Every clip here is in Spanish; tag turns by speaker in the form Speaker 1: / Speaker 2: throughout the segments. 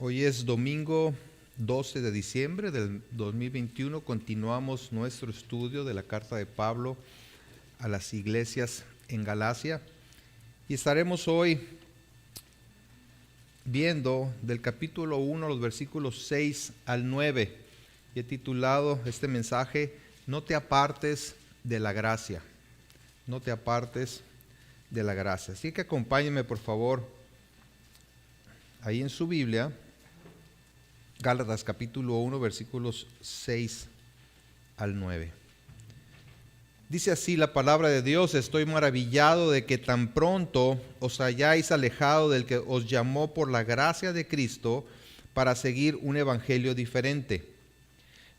Speaker 1: Hoy es domingo 12 de diciembre del 2021. Continuamos nuestro estudio de la carta de Pablo a las iglesias en Galacia. Y estaremos hoy viendo del capítulo 1, los versículos 6 al 9. Y he titulado este mensaje, No te apartes de la gracia. No te apartes de la gracia. Así que acompáñenme, por favor, ahí en su Biblia, Gálatas capítulo 1, versículos 6 al 9. Dice así la palabra de Dios: estoy maravillado de que tan pronto os hayáis alejado del que os llamó por la gracia de Cristo para seguir un evangelio diferente.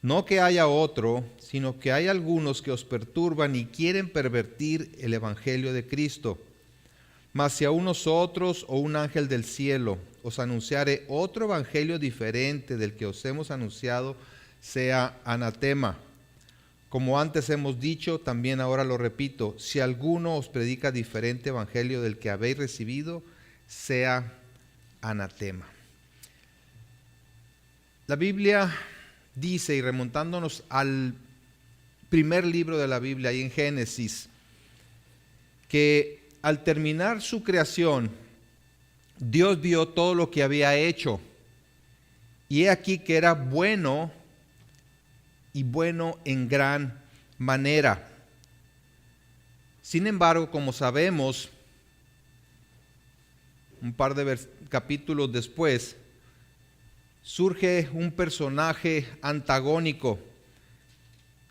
Speaker 1: No que haya otro, sino que hay algunos que os perturban y quieren pervertir el evangelio de Cristo. Mas si aún nosotros o un ángel del cielo os anunciare otro evangelio diferente del que os hemos anunciado, sea anatema. Como antes hemos dicho, también ahora lo repito, si alguno os predica diferente evangelio del que habéis recibido, sea anatema. La Biblia dice, y remontándonos al primer libro de la Biblia, ahí en Génesis, que al terminar su creación, Dios vio todo lo que había hecho, y he aquí que era bueno, y bueno en gran manera. Sin embargo, como sabemos, un par de capítulos después, surge un personaje antagónico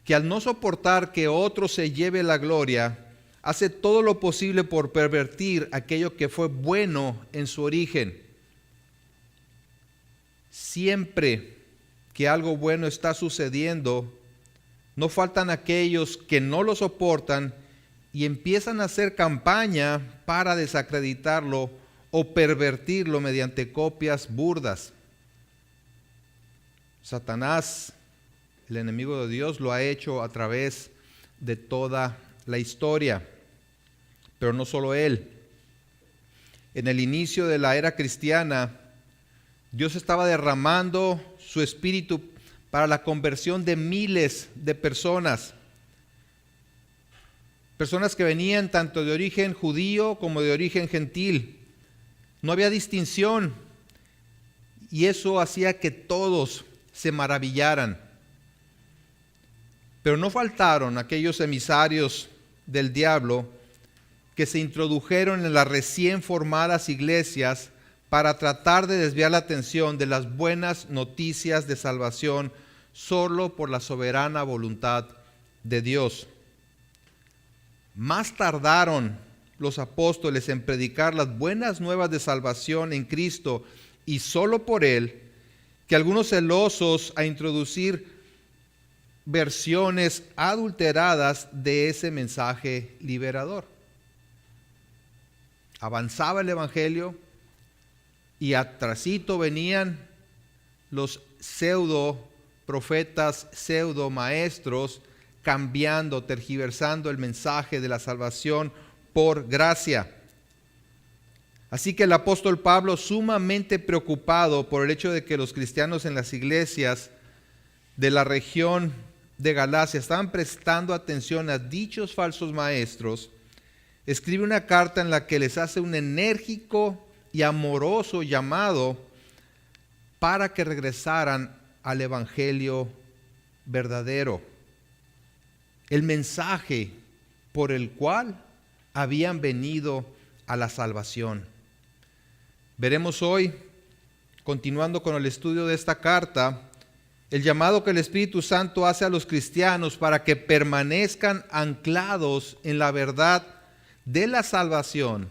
Speaker 1: que, al no soportar que otro se lleve la gloria, hace todo lo posible por pervertir aquello que fue bueno en su origen. Siempre que algo bueno está sucediendo, no faltan aquellos que no lo soportan y empiezan a hacer campaña para desacreditarlo o pervertirlo mediante copias burdas. Satanás, el enemigo de Dios, lo ha hecho a través de toda la historia. Pero no solo él. En el inicio de la era cristiana, Dios estaba derramando su espíritu para la conversión de miles de personas. Personas que venían tanto de origen judío como de origen gentil. No había distinción. Y eso hacía que todos se maravillaran. Pero no faltaron aquellos emisarios del diablo que se introdujeron en las recién formadas iglesias para tratar de desviar la atención de las buenas noticias de salvación solo por la soberana voluntad de Dios. Más tardaron los apóstoles en predicar las buenas nuevas de salvación en Cristo y solo por Él, que algunos celosos a introducir versiones adulteradas de ese mensaje liberador. Avanzaba el evangelio y atrasito venían los pseudo profetas, pseudo maestros, cambiando, tergiversando el mensaje de la salvación por gracia. Así que el apóstol Pablo, sumamente preocupado por el hecho de que los cristianos en las iglesias de la región de Galacia estaban prestando atención a dichos falsos maestros, escribe una carta en la que les hace un enérgico y amoroso llamado para que regresaran al evangelio verdadero, el mensaje por el cual habían venido a la salvación. Veremos hoy, continuando con el estudio de esta carta, el llamado que el Espíritu Santo hace a los cristianos para que permanezcan anclados en la verdad de la salvación,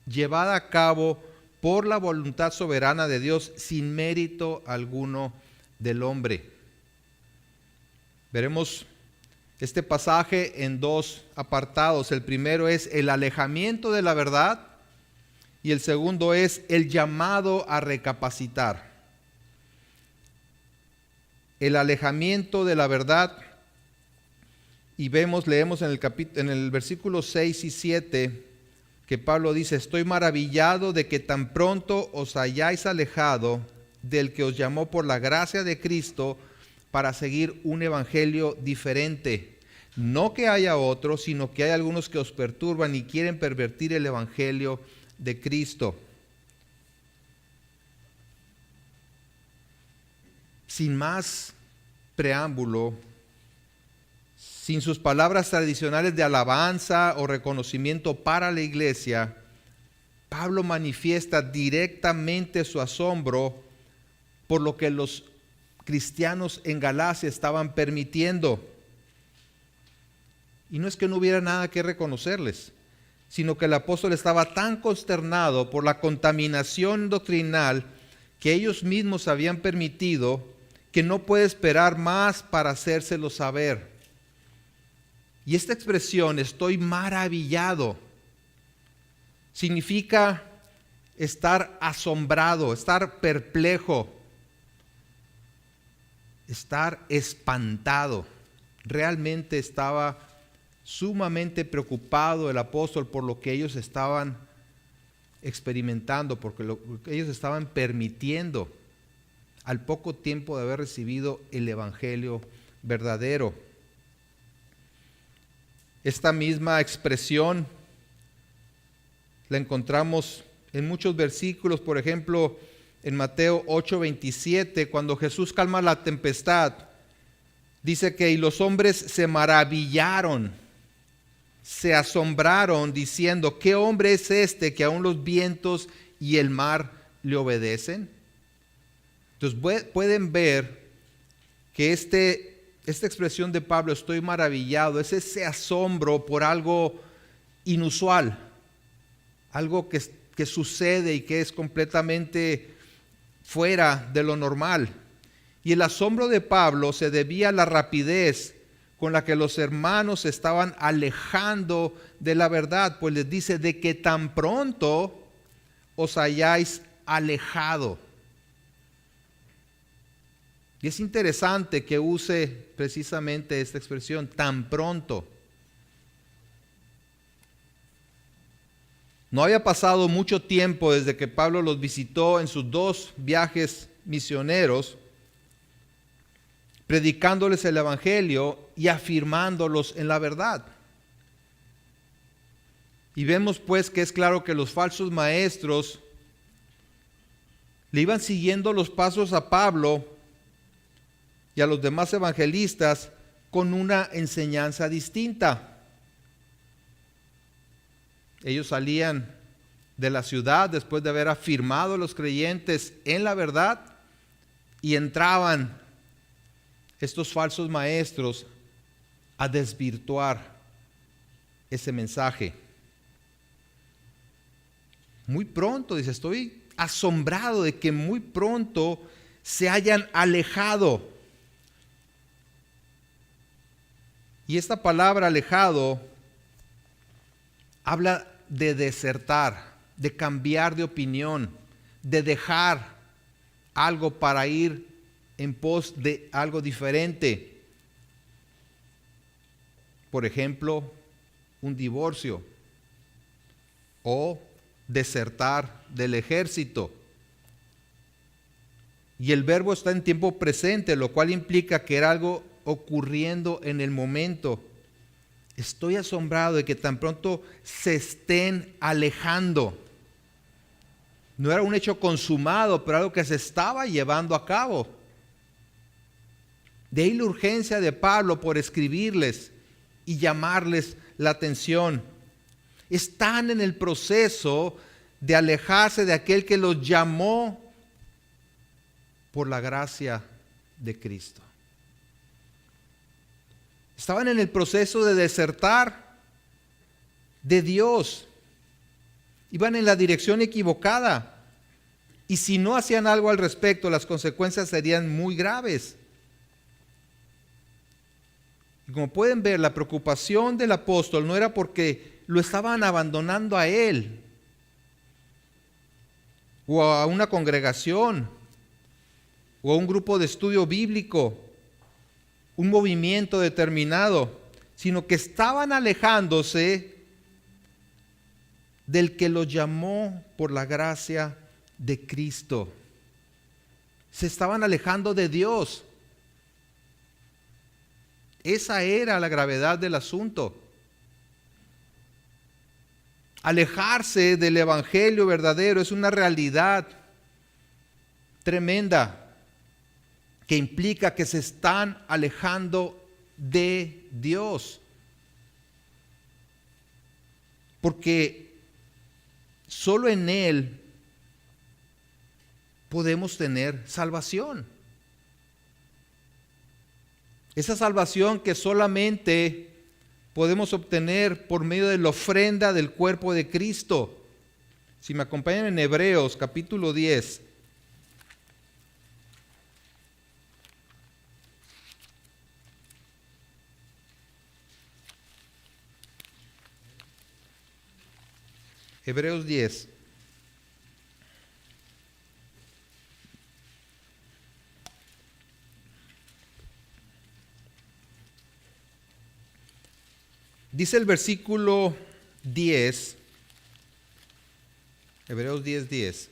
Speaker 1: llevada a cabo por la voluntad soberana de Dios, sin mérito alguno del hombre. Veremos este pasaje en dos apartados. El primero es el alejamiento de la verdad y el segundo es el llamado a recapacitar. El alejamiento de la verdad. Y leemos en el versículo 6 y 7 que Pablo dice: estoy maravillado de que tan pronto os hayáis alejado del que os llamó por la gracia de Cristo para seguir un evangelio diferente. No que haya otro, sino que hay algunos que os perturban y quieren pervertir el evangelio de Cristo. Sin más preámbulo, sin sus palabras tradicionales de alabanza o reconocimiento para la iglesia, Pablo manifiesta directamente su asombro por lo que los cristianos en Galacia estaban permitiendo. Y no es que no hubiera nada que reconocerles, sino que el apóstol estaba tan consternado por la contaminación doctrinal que ellos mismos habían permitido, que no puede esperar más para hacérselo saber. Y esta expresión, estoy maravillado, significa estar asombrado, estar perplejo, estar espantado. Realmente estaba sumamente preocupado el apóstol por lo que ellos estaban experimentando, porque lo que ellos estaban permitiendo al poco tiempo de haber recibido el evangelio verdadero. Esta misma expresión la encontramos en muchos versículos, por ejemplo, en Mateo 8:27, cuando Jesús calma la tempestad, dice que y los hombres se maravillaron, se asombraron, diciendo, ¿qué hombre es este que aún los vientos y el mar le obedecen? Entonces pueden ver que esta expresión de Pablo, estoy maravillado, es ese asombro por algo inusual, algo que sucede y que es completamente fuera de lo normal. Y el asombro de Pablo se debía a la rapidez con la que los hermanos se estaban alejando de la verdad, pues les dice de que tan pronto os hayáis alejado. Y es interesante que use precisamente esta expresión, tan pronto. No había pasado mucho tiempo desde que Pablo los visitó en sus 2 viajes misioneros, predicándoles el evangelio y afirmándolos en la verdad. Y vemos pues que es claro que los falsos maestros le iban siguiendo los pasos a Pablo y a los demás evangelistas con una enseñanza distinta. Ellos salían de la ciudad después de haber afirmado a los creyentes en la verdad y entraban estos falsos maestros a desvirtuar ese mensaje. Muy pronto, dice, estoy asombrado de que muy pronto se hayan alejado. Y esta palabra alejado habla de desertar, de cambiar de opinión, de dejar algo para ir en pos de algo diferente. Por ejemplo, un divorcio o desertar del ejército. Y el verbo está en tiempo presente, lo cual implica que era algo ocurriendo en el momento. Estoy asombrado de que tan pronto se estén alejando. No era un hecho consumado, pero algo que se estaba llevando a cabo. De ahí la urgencia de Pablo por escribirles y llamarles la atención. Están en el proceso de alejarse de aquel que los llamó por la gracia de Cristo. Estaban en el proceso de desertar de Dios. Iban en la dirección equivocada. Y si no hacían algo al respecto, las consecuencias serían muy graves. Y como pueden ver, la preocupación del apóstol no era porque lo estaban abandonando a él o a una congregación o a un grupo de estudio bíblico, un movimiento determinado, sino que estaban alejándose del que los llamó por la gracia de Cristo. Se estaban alejando de Dios. Esa era la gravedad del asunto. Alejarse del evangelio verdadero es una realidad tremenda que implica que se están alejando de Dios. Porque solo en Él podemos tener salvación. Esa salvación que solamente podemos obtener por medio de la ofrenda del cuerpo de Cristo. Si me acompañan en Hebreos capítulo 10. Hebreos 10. Dice el versículo 10, Hebreos 10:10.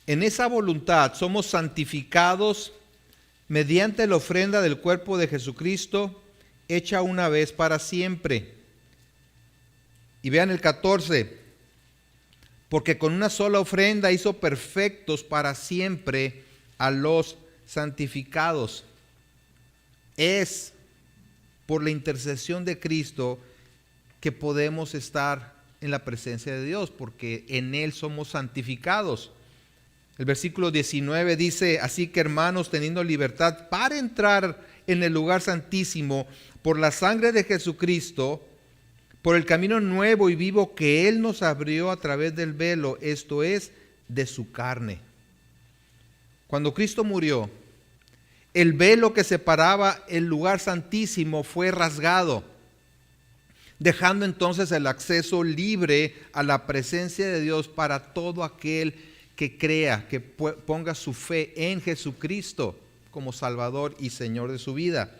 Speaker 1: En esa voluntad somos santificados mediante la ofrenda del cuerpo de Jesucristo, hecha una vez para siempre. Y vean el 14, porque con una sola ofrenda hizo perfectos para siempre a los santificados. Es por la intercesión de Cristo que podemos estar en la presencia de Dios, porque en Él somos santificados. El versículo 19 dice, así que hermanos, teniendo libertad para entrar en el lugar santísimo por la sangre de Jesucristo, por el camino nuevo y vivo que Él nos abrió a través del velo, esto es, de su carne. Cuando Cristo murió, el velo que separaba el lugar santísimo fue rasgado, dejando entonces el acceso libre a la presencia de Dios para todo aquel que crea, que ponga su fe en Jesucristo como Salvador y Señor de su vida.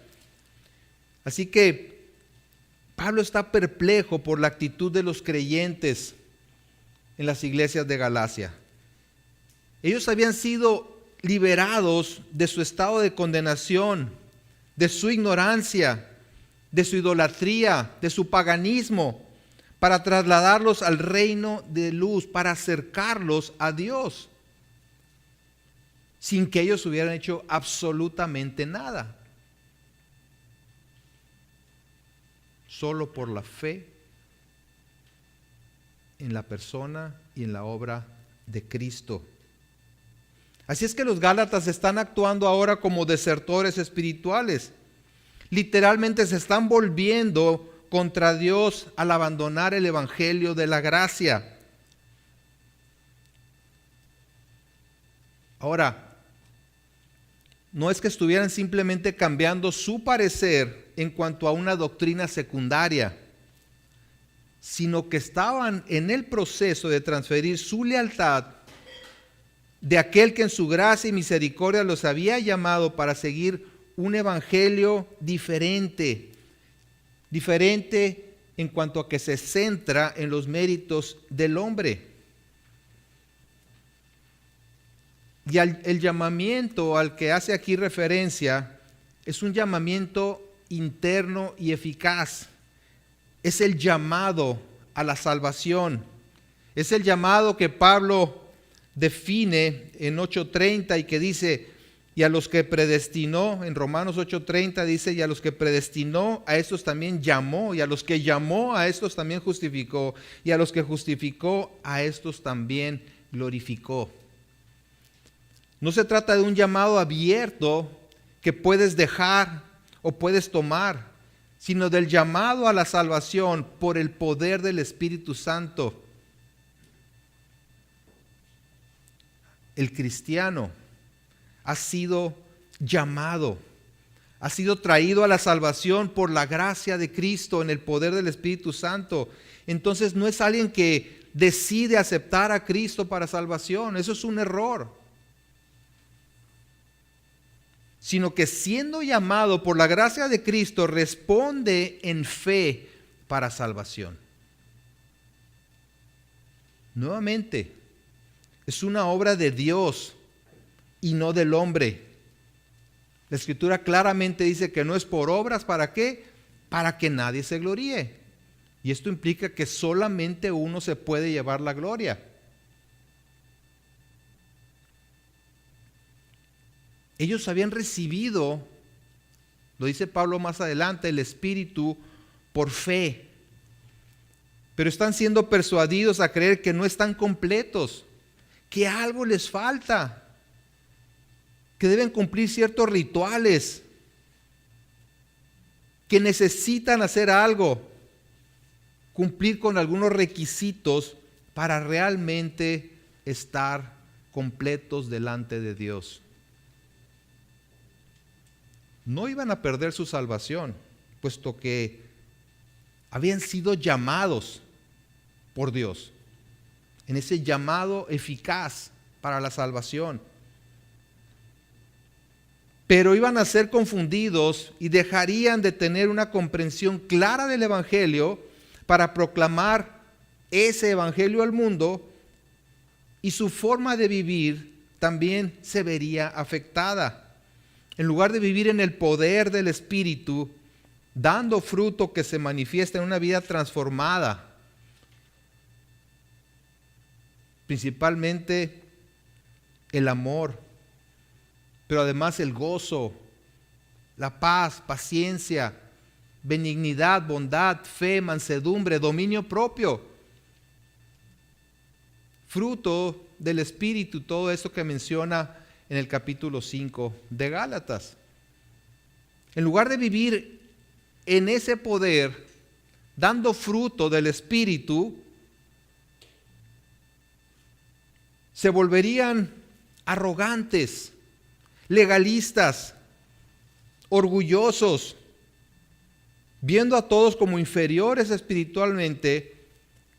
Speaker 1: Así que Pablo está perplejo por la actitud de los creyentes en las iglesias de Galacia. Ellos habían sido liberados de su estado de condenación, de su ignorancia, de su idolatría, de su paganismo, para trasladarlos al reino de luz, para acercarlos a Dios, sin que ellos hubieran hecho absolutamente nada. Solo por la fe en la persona y en la obra de Cristo. Así es que los Gálatas están actuando ahora como desertores espirituales. Literalmente se están volviendo contra Dios al abandonar el evangelio de la gracia. Ahora, no es que estuvieran simplemente cambiando su parecer en cuanto a una doctrina secundaria, sino que estaban en el proceso de transferir su lealtad de aquel que en su gracia y misericordia los había llamado para seguir un evangelio diferente en cuanto a que se centra en los méritos del hombre. Y el llamamiento al que hace aquí referencia es un llamamiento interno y eficaz. Es el llamado a la salvación. Es el llamado que Pablo define en 8:30 y que dice, y a los que predestinó, en Romanos 8:30 dice, y a los que predestinó, a estos también llamó, y a los que llamó, a estos también justificó, y a los que justificó, a estos también glorificó. No se trata de un llamado abierto que puedes dejar o puedes tomar, sino del llamado a la salvación por el poder del Espíritu Santo. El cristiano ha sido llamado, ha sido traído a la salvación por la gracia de Cristo en el poder del Espíritu Santo. Entonces no es alguien que decide aceptar a Cristo para salvación, eso es un error. Sino que siendo llamado por la gracia de Cristo responde en fe para salvación. Nuevamente, Es una obra de Dios y no del hombre. La Escritura claramente dice que no es por obras, ¿para qué? Para que nadie se gloríe. Y esto implica que solamente uno se puede llevar la gloria. Ellos habían recibido, lo dice Pablo más adelante, el Espíritu por fe. Pero están siendo persuadidos a creer que no están completos, que algo les falta, que deben cumplir ciertos rituales, que necesitan hacer algo, cumplir con algunos requisitos para realmente estar completos delante de Dios. No iban a perder su salvación, puesto que habían sido llamados por Dios, en ese llamado eficaz para la salvación. Pero iban a ser confundidos y dejarían de tener una comprensión clara del Evangelio para proclamar ese Evangelio al mundo, y su forma de vivir también se vería afectada. En lugar de vivir en el poder del Espíritu, dando fruto que se manifiesta en una vida transformada, principalmente el amor, pero además el gozo, la paz, paciencia, benignidad, bondad, fe, mansedumbre, dominio propio. Fruto del Espíritu, todo esto que menciona en el capítulo 5 de Gálatas. En lugar de vivir en ese poder, dando fruto del Espíritu, se volverían arrogantes, legalistas, orgullosos, viendo a todos como inferiores espiritualmente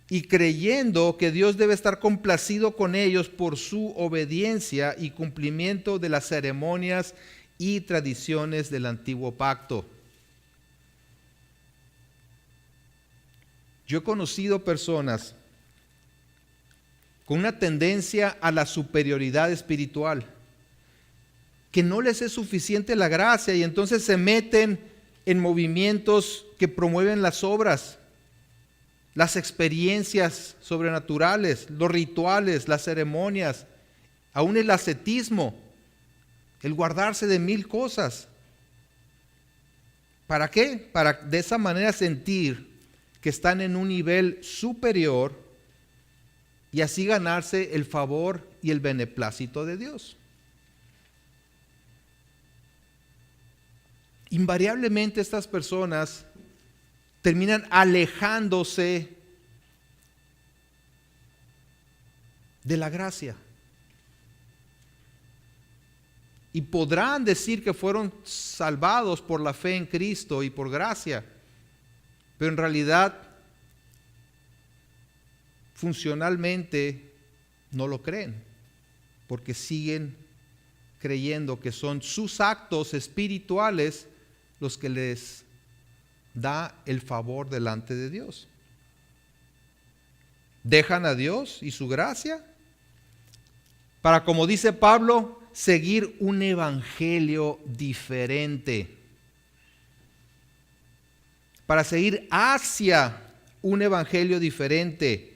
Speaker 1: y creyendo que Dios debe estar complacido con ellos por su obediencia y cumplimiento de las ceremonias y tradiciones del antiguo pacto. Yo he conocido personas con una tendencia a la superioridad espiritual, que no les es suficiente la gracia y entonces se meten en movimientos que promueven las obras, las experiencias sobrenaturales, los rituales, las ceremonias, aún el ascetismo, el guardarse de 1000 cosas. ¿Para qué? Para de esa manera sentir que están en un nivel superior y así ganarse el favor y el beneplácito de Dios. Invariablemente estas personas terminan alejándose de la gracia. Y podrán decir que fueron salvados por la fe en Cristo y por gracia, pero en realidad funcionalmente no lo creen, porque siguen creyendo que son sus actos espirituales los que les da el favor delante de Dios. Dejan a Dios y su gracia para, como dice Pablo, seguir un evangelio diferente, para seguir hacia un evangelio diferente,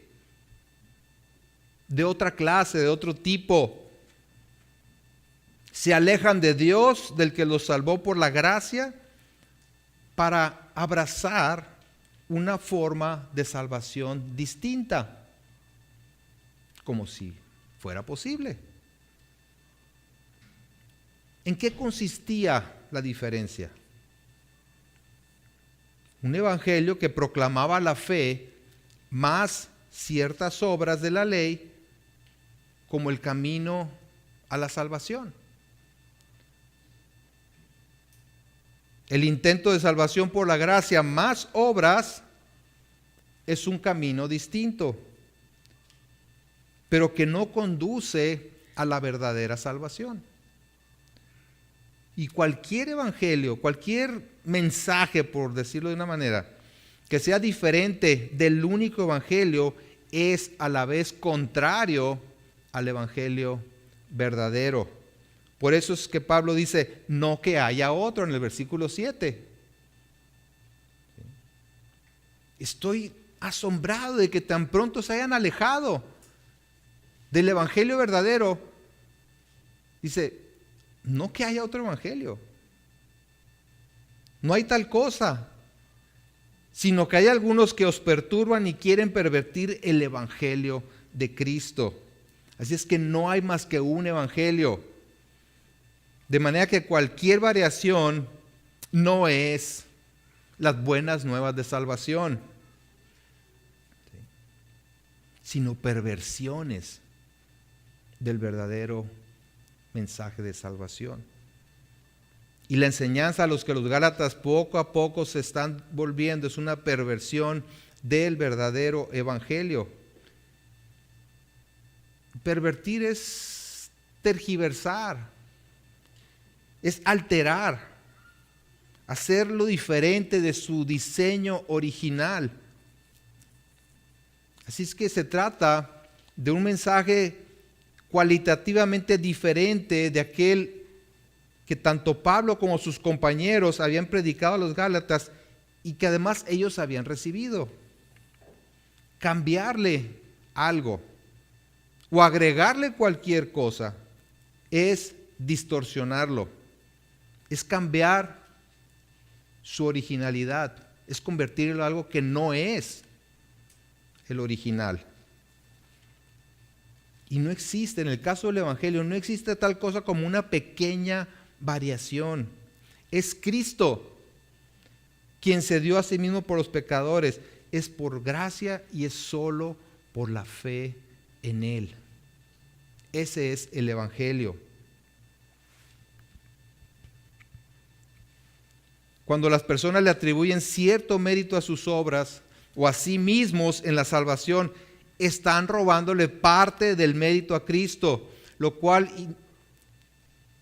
Speaker 1: de otra clase, de otro tipo. Se alejan de Dios, del que los salvó por la gracia, para abrazar una forma de salvación distinta, como si fuera posible. ¿En qué consistía la diferencia? Un evangelio que proclamaba la fe más ciertas obras de la ley como el camino a la salvación. El intento de salvación por la gracia más obras es un camino distinto, pero que no conduce a la verdadera salvación. Y cualquier evangelio, cualquier mensaje, por decirlo de una manera, que sea diferente del único evangelio, es a la vez contrario al evangelio verdadero. Por eso es que Pablo dice, no que haya otro, en el versículo 7. Estoy asombrado de que tan pronto se hayan alejado del evangelio verdadero. Dice, no que haya otro evangelio. No hay tal cosa, sino que hay algunos que os perturban y quieren pervertir el evangelio de Cristo. Así es que no hay más que un evangelio. De manera que cualquier variación no es las buenas nuevas de salvación, sino perversiones del verdadero mensaje de salvación. Y la enseñanza a los que los Gálatas poco a poco se están volviendo es una perversión del verdadero evangelio. Pervertir es tergiversar, es alterar, hacerlo diferente de su diseño original. Así es que se trata de un mensaje cualitativamente diferente de aquel que tanto Pablo como sus compañeros habían predicado a los Gálatas y que además ellos habían recibido. Cambiarle algo o agregarle cualquier cosa es distorsionarlo, es cambiar su originalidad, es convertirlo en algo que no es el original. Y no existe, en el caso del evangelio, no existe tal cosa como una pequeña variación. Es Cristo quien se dio a sí mismo por los pecadores. Es por gracia y es solo por la fe en Él. Ese es el evangelio. Cuando las personas le atribuyen cierto mérito a sus obras o a sí mismos en la salvación, están robándole parte del mérito a Cristo, lo cual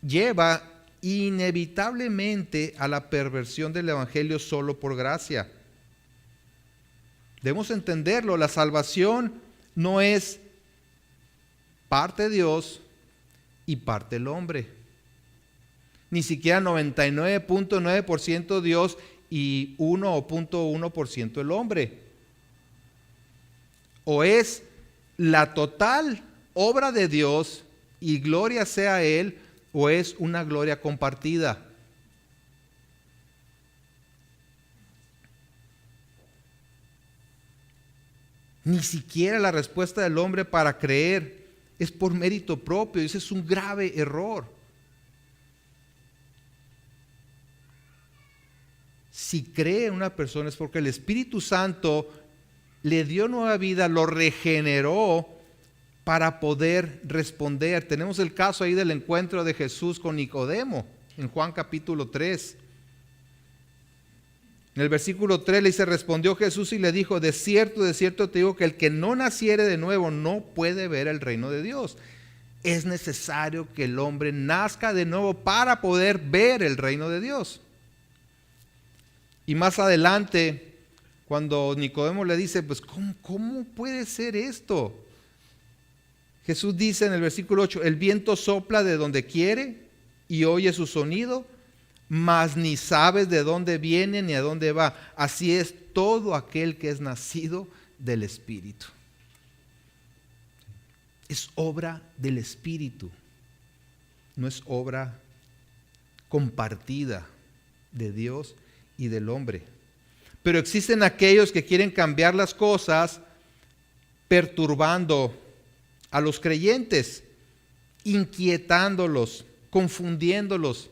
Speaker 1: lleva inevitablemente a la perversión del evangelio solo por gracia. Debemos entenderlo, la salvación no es parte Dios y parte el hombre. Ni siquiera 99.9% Dios y 1.1% el hombre. O es la total obra de Dios y gloria sea a Él, o es una gloria compartida. Ni siquiera la respuesta del hombre para creer es por mérito propio. Ese es un grave error. Si cree en una persona es porque el Espíritu Santo le dio nueva vida, lo regeneró para poder responder. Tenemos el caso ahí del encuentro de Jesús con Nicodemo en Juan capítulo 3. En el versículo 3 le dice, respondió Jesús y le dijo, de cierto te digo que el que no naciere de nuevo no puede ver el reino de Dios. Es necesario que el hombre nazca de nuevo para poder ver el reino de Dios. Y más adelante, cuando Nicodemo le dice, pues ¿cómo puede ser esto? Jesús dice en el versículo 8, el viento sopla de donde quiere y oye su sonido, mas ni sabes de dónde viene ni a dónde va. Así es todo aquel que es nacido del Espíritu. Es obra del Espíritu, no es obra compartida de Dios y del hombre. Pero existen aquellos que quieren cambiar las cosas perturbando a los creyentes, inquietándolos, confundiéndolos,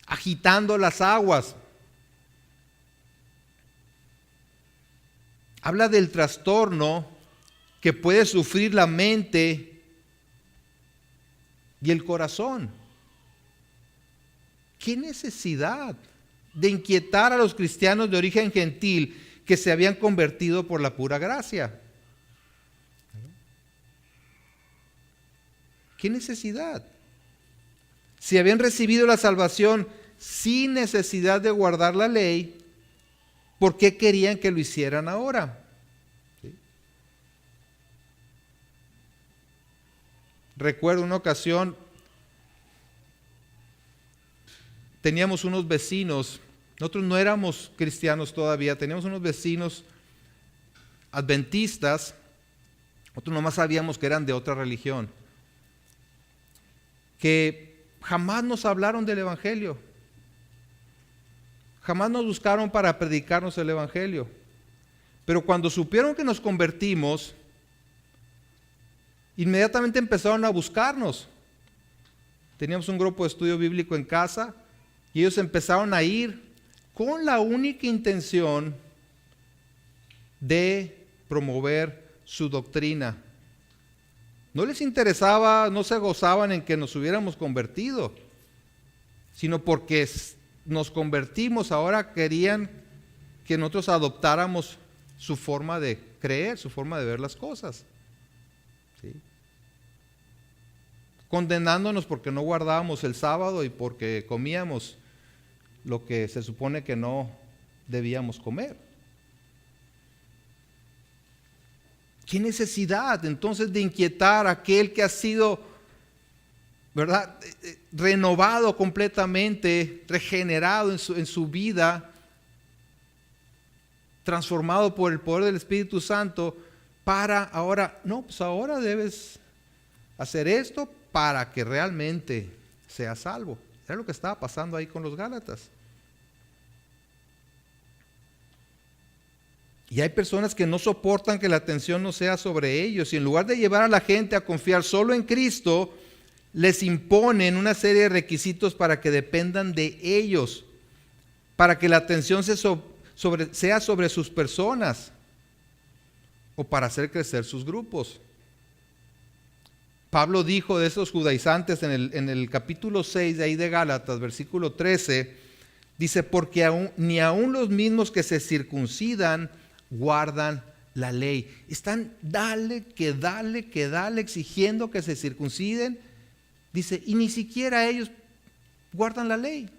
Speaker 1: agitando las aguas. Habla del trastorno que puede sufrir la mente y el corazón. ¿Qué necesidad de inquietar a los cristianos de origen gentil que se habían convertido por la pura gracia? ¿Qué necesidad? Si habían recibido la salvación sin necesidad de guardar la ley, ¿por qué querían que lo hicieran ahora? ¿Sí? Recuerdo una ocasión, teníamos unos vecinos, nosotros no éramos cristianos todavía, teníamos unos vecinos adventistas, nosotros nomás sabíamos que eran de otra religión, que jamás nos hablaron del Evangelio, jamás nos buscaron para predicarnos el Evangelio, pero cuando supieron que nos convertimos, inmediatamente empezaron a buscarnos. Teníamos un grupo de estudio bíblico en casa y ellos empezaron a ir con la única intención de promover su doctrina. No les interesaba, no se gozaban en que nos hubiéramos convertido, sino porque nos convertimos, ahora querían que nosotros adoptáramos su forma de creer, su forma de ver las cosas. ¿Sí? Condenándonos porque no guardábamos el sábado y porque comíamos lo que se supone que no debíamos comer. ¿Qué necesidad entonces de inquietar a aquel que ha sido, ¿verdad?, renovado completamente, regenerado en su vida, transformado por el poder del Espíritu Santo, para ahora, no, pues ahora debes hacer esto para que realmente seas salvo? Era lo que estaba pasando ahí con los Gálatas. Y hay personas que no soportan que la atención no sea sobre ellos, y en lugar de llevar a la gente a confiar solo en Cristo, les imponen una serie de requisitos para que dependan de ellos, para que la atención sea sobre sus personas o para hacer crecer sus grupos. Pablo dijo de esos judaizantes en el capítulo 6 de ahí de Gálatas, versículo 13, dice: porque ni aun los mismos que se circuncidan guardan la ley. Están dale, exigiendo que se circunciden. Dice, y ni siquiera ellos guardan la ley.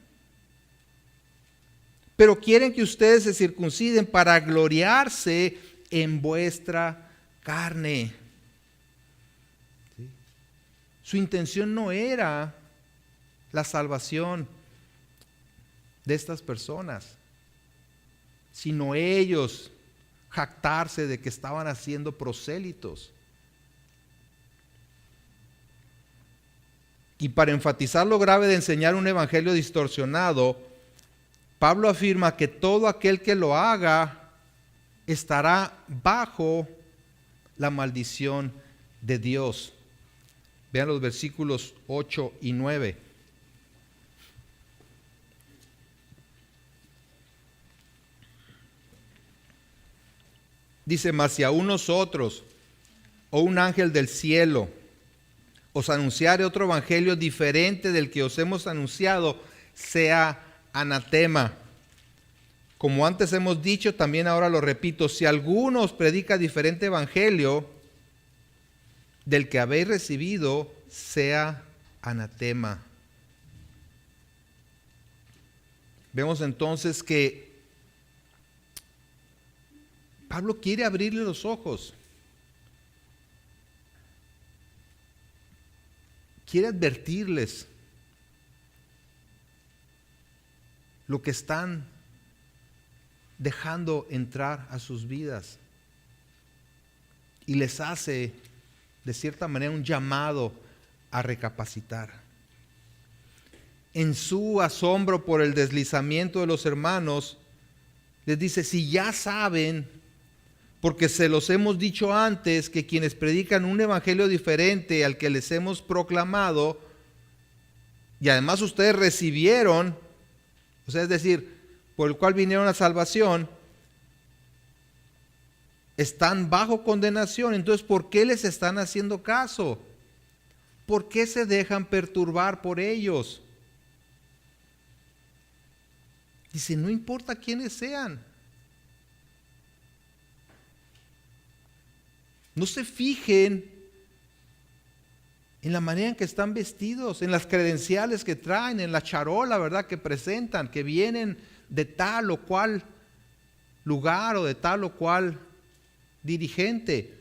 Speaker 1: Pero quieren que ustedes se circunciden para gloriarse en vuestra carne. ¿Sí? Su intención no era la salvación de estas personas, sino ellos jactarse de que estaban haciendo prosélitos. Y para enfatizar lo grave de enseñar un evangelio distorsionado, Pablo afirma que todo aquel que lo haga estará bajo la maldición de Dios. Vean los versículos 8 y 9. Dice: mas si aún nosotros o un ángel del cielo os anunciare otro evangelio diferente del que os hemos anunciado, sea anatema. Como antes hemos dicho, también ahora lo repito: si alguno os predica diferente evangelio del que habéis recibido, sea anatema. Vemos entonces que Pablo quiere abrirle los ojos. Quiere advertirles lo que están dejando entrar a sus vidas. Y les hace, de cierta manera, un llamado a recapacitar. En su asombro por el deslizamiento de los hermanos, les dice: si ya saben, porque se los hemos dicho antes, que quienes predican un evangelio diferente al que les hemos proclamado, y además ustedes recibieron, o sea, es decir, por el cual vinieron a salvación, están bajo condenación. Entonces, ¿por qué les están haciendo caso? ¿Por qué se dejan perturbar por ellos? Dice: no importa quiénes sean. No se fijen en la manera en que están vestidos, en las credenciales que traen, en la charola, ¿verdad?, que presentan, que vienen de tal o cual lugar o de tal o cual dirigente.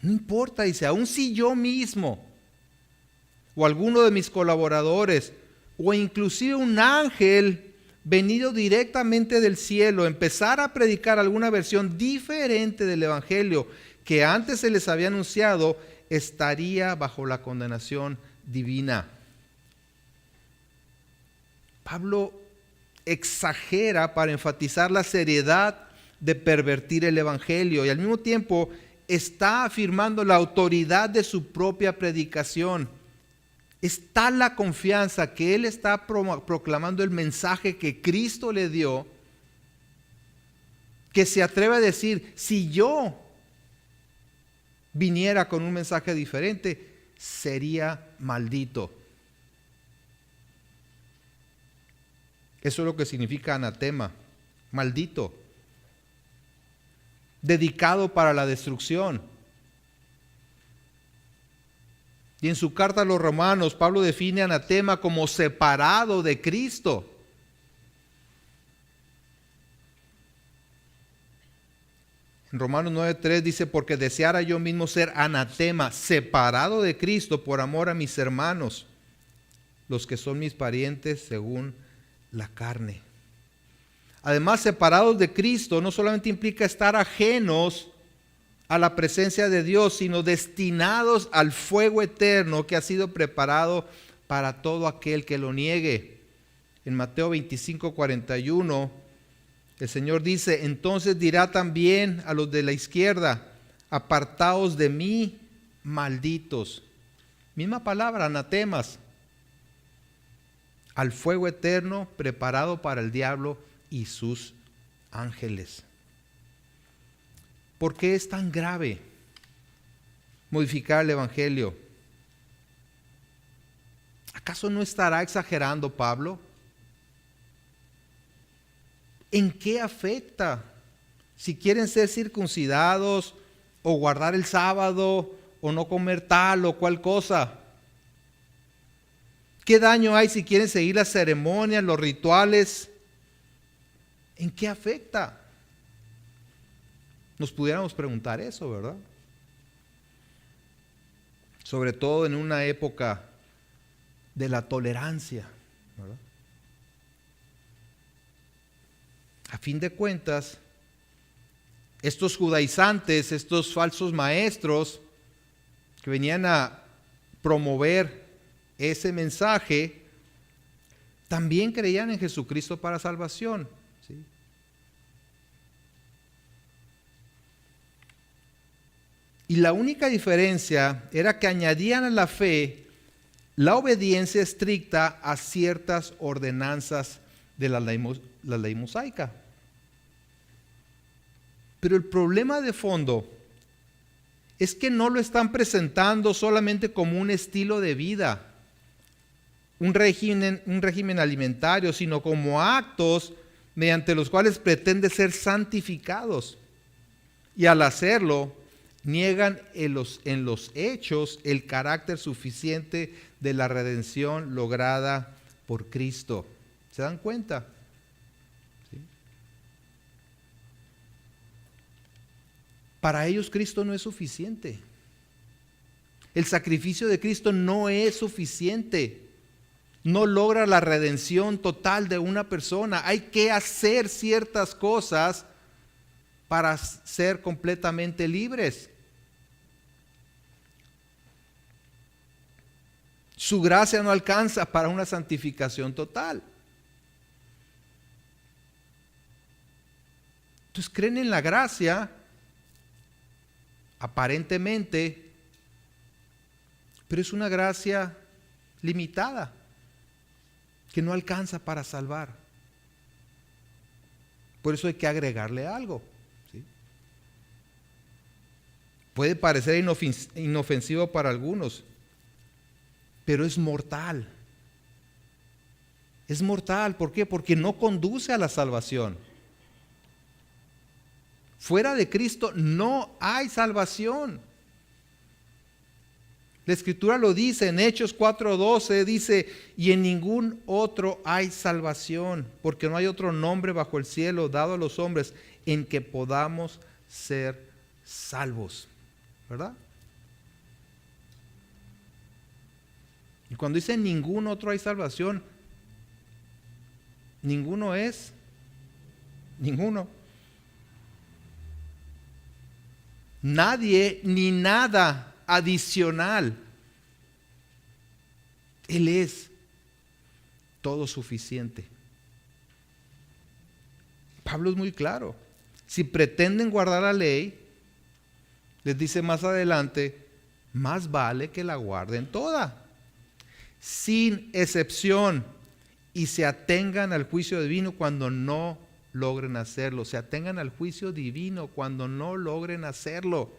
Speaker 1: No importa, dice, aun si yo mismo o alguno de mis colaboradores o inclusive un ángel venido directamente del cielo empezara a predicar alguna versión diferente del evangelio que antes se les había anunciado, estaría bajo la condenación divina. Pablo exagera para enfatizar la seriedad de pervertir el evangelio y al mismo tiempo está afirmando la autoridad de su propia predicación. Es tal la confianza que él está proclamando el mensaje que Cristo le dio, que se atreve a decir, si yo viniera con un mensaje diferente, sería maldito. Eso es lo que significa anatema, maldito, dedicado para la destrucción. Y en su carta a los Romanos, Pablo define anatema como separado de Cristo. En Romanos 9:3 dice, porque deseara yo mismo ser anatema, separado de Cristo por amor a mis hermanos, los que son mis parientes según la carne. Además, separados de Cristo no solamente implica estar ajenos a la presencia de Dios, sino destinados al fuego eterno que ha sido preparado para todo aquel que lo niegue. En Mateo 25:41, el Señor dice, entonces dirá también a los de la izquierda, apartaos de mí, malditos. Misma palabra, anatemas. Al fuego eterno preparado para el diablo y sus ángeles. ¿Por qué es tan grave modificar el evangelio? ¿Acaso no estará exagerando Pablo? ¿En qué afecta? Si quieren ser circuncidados o guardar el sábado o no comer tal o cual cosa. ¿Qué daño hay si quieren seguir las ceremonias, los rituales? ¿En qué afecta? Nos pudiéramos preguntar eso, ¿verdad? Sobre todo en una época de la tolerancia, ¿verdad? A fin de cuentas, estos judaizantes, estos falsos maestros que venían a promover ese mensaje, también creían en Jesucristo para salvación, ¿sí? Y la única diferencia era que añadían a la fe la obediencia estricta a ciertas ordenanzas de la ley mosaica. Pero el problema de fondo es que no lo están presentando solamente como un estilo de vida, un régimen alimentario, sino como actos mediante los cuales pretende ser santificados. Y al hacerlo, niegan en los hechos el carácter suficiente de la redención lograda por Cristo. ¿Se dan cuenta? ¿Sí? Para ellos Cristo no es suficiente. El sacrificio de Cristo no es suficiente. No logra la redención total de una persona. Hay que hacer ciertas cosas para ser completamente libres. Su gracia no alcanza para una santificación total. Entonces creen en la gracia, aparentemente, pero es una gracia limitada, que no alcanza para salvar. Por eso hay que agregarle algo, ¿sí? Puede parecer inofensivo para algunos, pero es mortal. Es mortal, ¿por qué? Porque no conduce a la salvación. Fuera de Cristo no hay salvación. La Escritura lo dice en Hechos 4:12, dice, y en ningún otro hay salvación, porque no hay otro nombre bajo el cielo dado a los hombres en que podamos ser salvos. ¿Verdad? Y cuando dice ningún otro hay salvación, ninguno es, ninguno. Nadie ni nada adicional. Él es todo suficiente. Pablo es muy claro. Si pretenden guardar la ley, les dice más adelante, más vale que la guarden toda, sin excepción, y se atengan al juicio divino cuando no logren hacerlo. Se atengan al juicio divino cuando no logren hacerlo.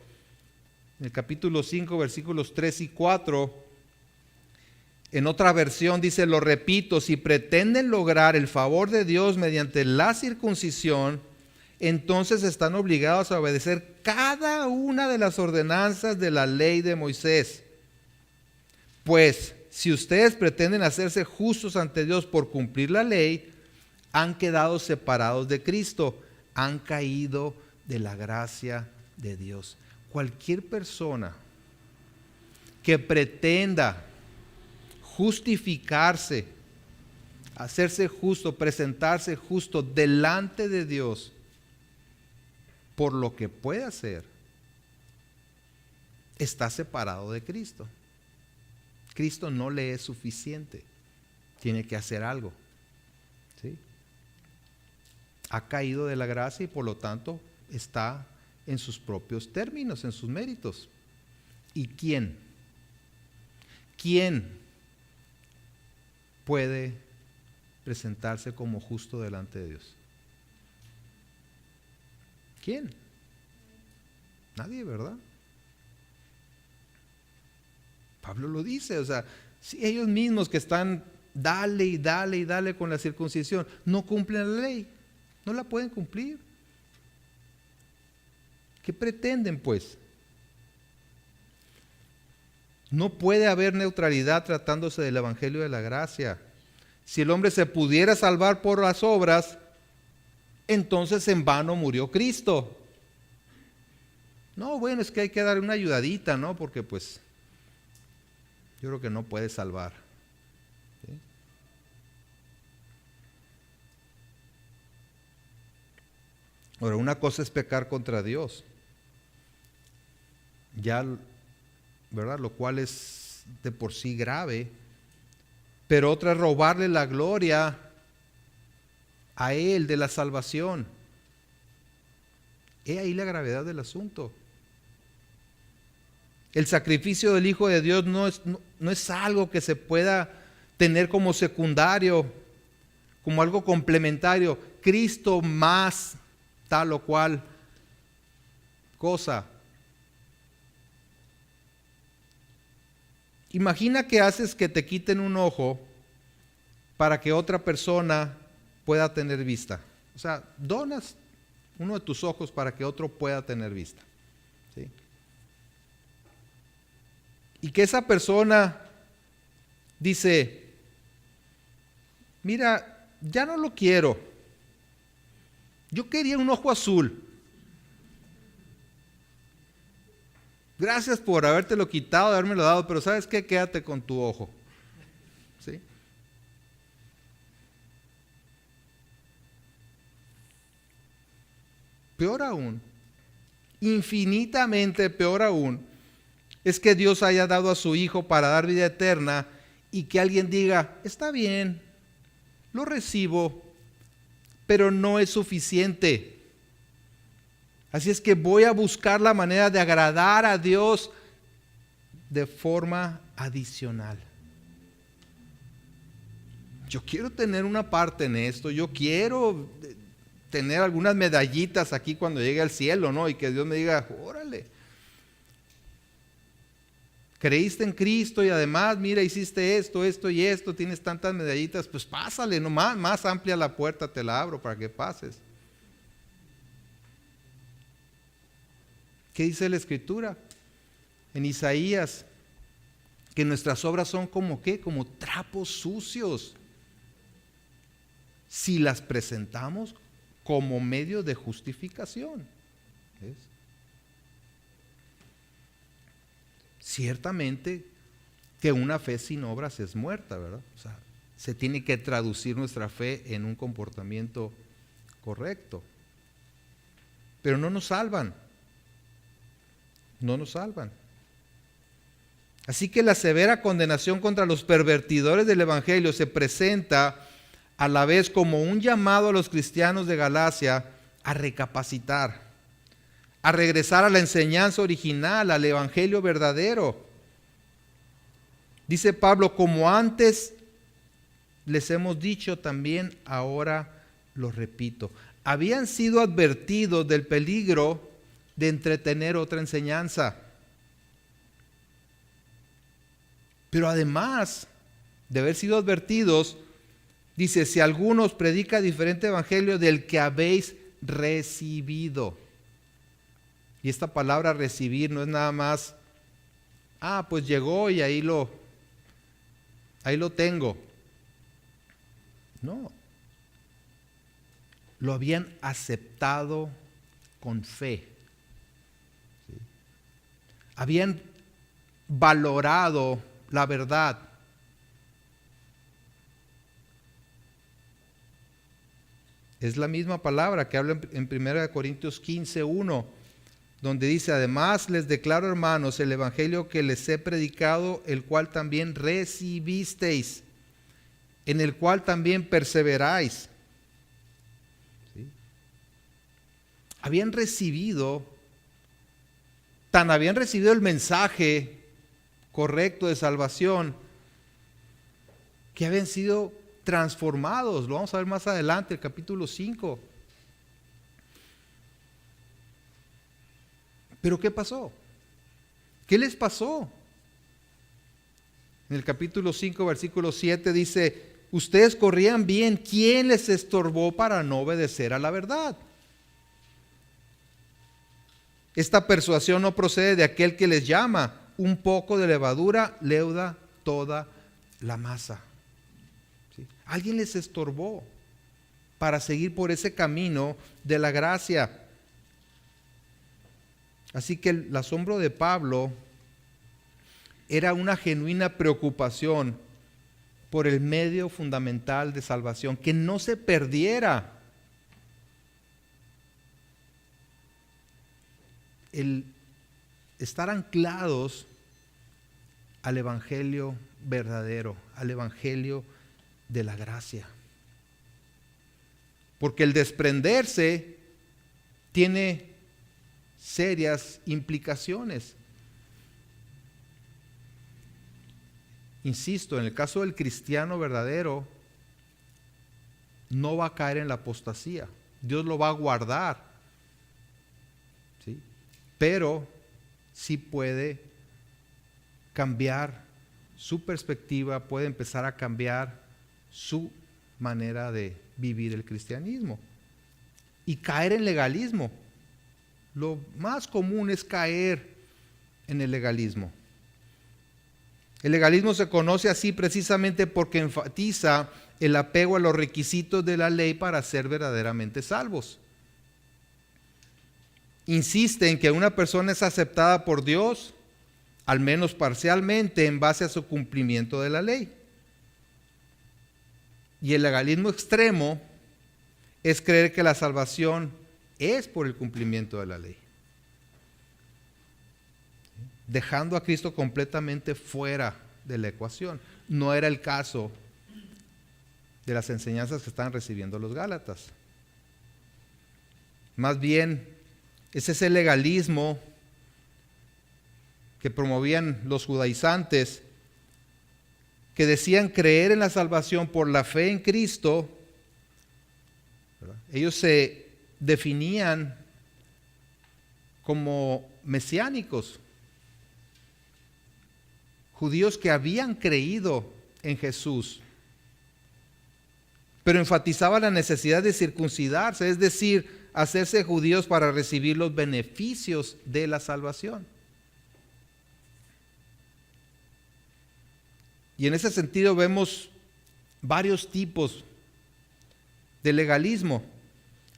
Speaker 1: En el capítulo 5, versículos 3 y 4, en otra versión dice, lo repito, si pretenden lograr el favor de Dios mediante la circuncisión, entonces están obligados a obedecer cada una de las ordenanzas de la ley de Moisés. Pues si ustedes pretenden hacerse justos ante Dios por cumplir la ley, han quedado separados de Cristo, han caído de la gracia de Dios. Cualquier persona que pretenda justificarse, hacerse justo, presentarse justo delante de Dios por lo que puede hacer, está separado de Cristo. Cristo no le es suficiente, tiene que hacer algo, ¿sí? Ha caído de la gracia y por lo tanto está en sus propios términos, en sus méritos. ¿Y quién? ¿Quién puede presentarse como justo delante de Dios? ¿Quién? Nadie, ¿verdad? Pablo lo dice, o sea, si ellos mismos que están dale y dale y dale con la circuncisión, no cumplen la ley, no la pueden cumplir. ¿Qué pretenden pues? No puede haber neutralidad tratándose del evangelio de la gracia. Si el hombre se pudiera salvar por las obras, entonces en vano murió Cristo. No, bueno, es que hay que darle una ayudadita, ¿no? Porque pues yo creo que no puede salvar. ¿Sí? Ahora, una cosa es pecar contra Dios, ya, ¿verdad? Lo cual es de por sí grave, pero otra es robarle la gloria a Él de la salvación. He ahí la gravedad del asunto. El sacrificio del Hijo de Dios no es algo que se pueda tener como secundario, como algo complementario. Cristo más tal o cual cosa. Imagina que haces que te quiten un ojo para que otra persona pueda tener vista. O sea, donas uno de tus ojos para que otro pueda tener vista. ¿Sí? Y que esa persona dice, mira, ya no lo quiero. Yo quería un ojo azul. Gracias por habértelo quitado, de habérmelo dado, pero ¿sabes qué? Quédate con tu ojo. ¿Sí? Peor aún, infinitamente peor aún, es que Dios haya dado a su Hijo para dar vida eterna y que alguien diga, está bien, lo recibo, pero no es suficiente. Así es que voy a buscar la manera de agradar a Dios de forma adicional. Yo quiero tener una parte en esto, yo quiero tener algunas medallitas aquí cuando llegue al cielo, ¿no? Y que Dios me diga, órale, creíste en Cristo y además, mira, hiciste esto, esto y esto, tienes tantas medallitas, pues pásale, no, más amplia la puerta te la abro para que pases. ¿Qué dice la Escritura? En Isaías, que nuestras obras son como ¿qué? Como trapos sucios. Si las presentamos como medio de justificación. ¿Ves? Ciertamente, que una fe sin obras es muerta, ¿verdad? O sea, se tiene que traducir nuestra fe en un comportamiento correcto. Pero no nos salvan. No nos salvan. Así que la severa condenación contra los pervertidores del Evangelio se presenta a la vez como un llamado a los cristianos de Galacia a recapacitar, a regresar a la enseñanza original, al Evangelio verdadero. Dice Pablo, como antes les hemos dicho, también ahora lo repito. Habían sido advertidos del peligro de entretener otra enseñanza. Pero además de haber sido advertidos, dice, si algunos predica diferente evangelio del que habéis recibido. Y esta palabra recibir no es nada más, pues llegó y ahí lo tengo. No. Lo habían aceptado con fe. ¿Sí? Habían valorado la verdad. Es la misma palabra que habla en 1 Corintios 15:1, donde dice, además les declaro, hermanos, el evangelio que les he predicado, el cual también recibisteis, en el cual también perseveráis. ¿Sí? Habían recibido el mensaje correcto de salvación, que habían sido transformados. Lo vamos a ver más adelante, el capítulo 5. Pero ¿qué pasó? ¿Qué les pasó? En el capítulo 5, versículo 7 dice, ustedes corrían bien, ¿quién les estorbó para no obedecer a la verdad? Esta persuasión no procede de aquel que les llama. Un poco de levadura leuda toda la masa. ¿Sí? Alguien les estorbó para seguir por ese camino de la gracia. Así que el asombro de Pablo era una genuina preocupación por el medio fundamental de salvación, que no se perdiera. El estar anclados al evangelio verdadero, al evangelio de la gracia. Porque el desprenderse tiene serias implicaciones. Insisto, en el caso del cristiano verdadero, no va a caer en la apostasía. Dios lo va a guardar. ¿Sí? Pero sí puede cambiar su perspectiva, puede empezar a cambiar su manera de vivir el cristianismo y caer en legalismo. Lo más común es caer en el legalismo. El legalismo se conoce así precisamente porque enfatiza el apego a los requisitos de la ley para ser verdaderamente salvos. Insiste en que una persona es aceptada por Dios, al menos parcialmente, en base a su cumplimiento de la ley. Y el legalismo extremo es creer que la salvación es por el cumplimiento de la ley, dejando a Cristo completamente fuera de la ecuación. No era el caso de las enseñanzas que estaban recibiendo los gálatas. Más bien, ese es el legalismo que promovían los judaizantes, que decían creer en la salvación por la fe en Cristo. ¿Verdad? Ellos se definían como mesiánicos, judíos que habían creído en Jesús, pero enfatizaba la necesidad de circuncidarse, es decir, hacerse judíos para recibir los beneficios de la salvación. Y en ese sentido vemos varios tipos de legalismo.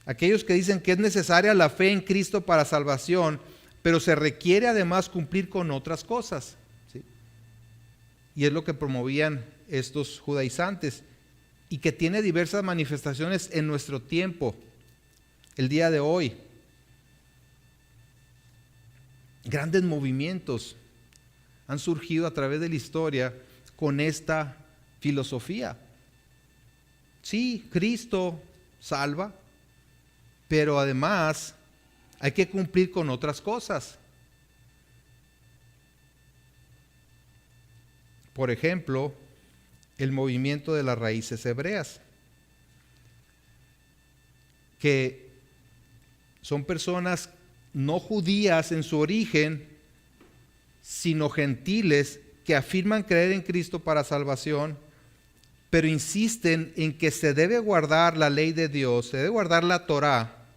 Speaker 1: Aquellos que dicen que es necesaria la fe en Cristo para salvación, pero se requiere además cumplir con otras cosas. ¿Sí? y es lo que promovían estos judaizantes, y que tiene diversas manifestaciones en nuestro tiempo, el día de hoy. Grandes movimientos han surgido a través de la historia con esta filosofía. Sí, Cristo salva, pero además hay que cumplir con otras cosas. Por ejemplo, el movimiento de las raíces hebreas, que son personas no judías en su origen, sino gentiles que afirman creer en Cristo para salvación, pero insisten en que se debe guardar la ley de Dios, se debe guardar la Torá,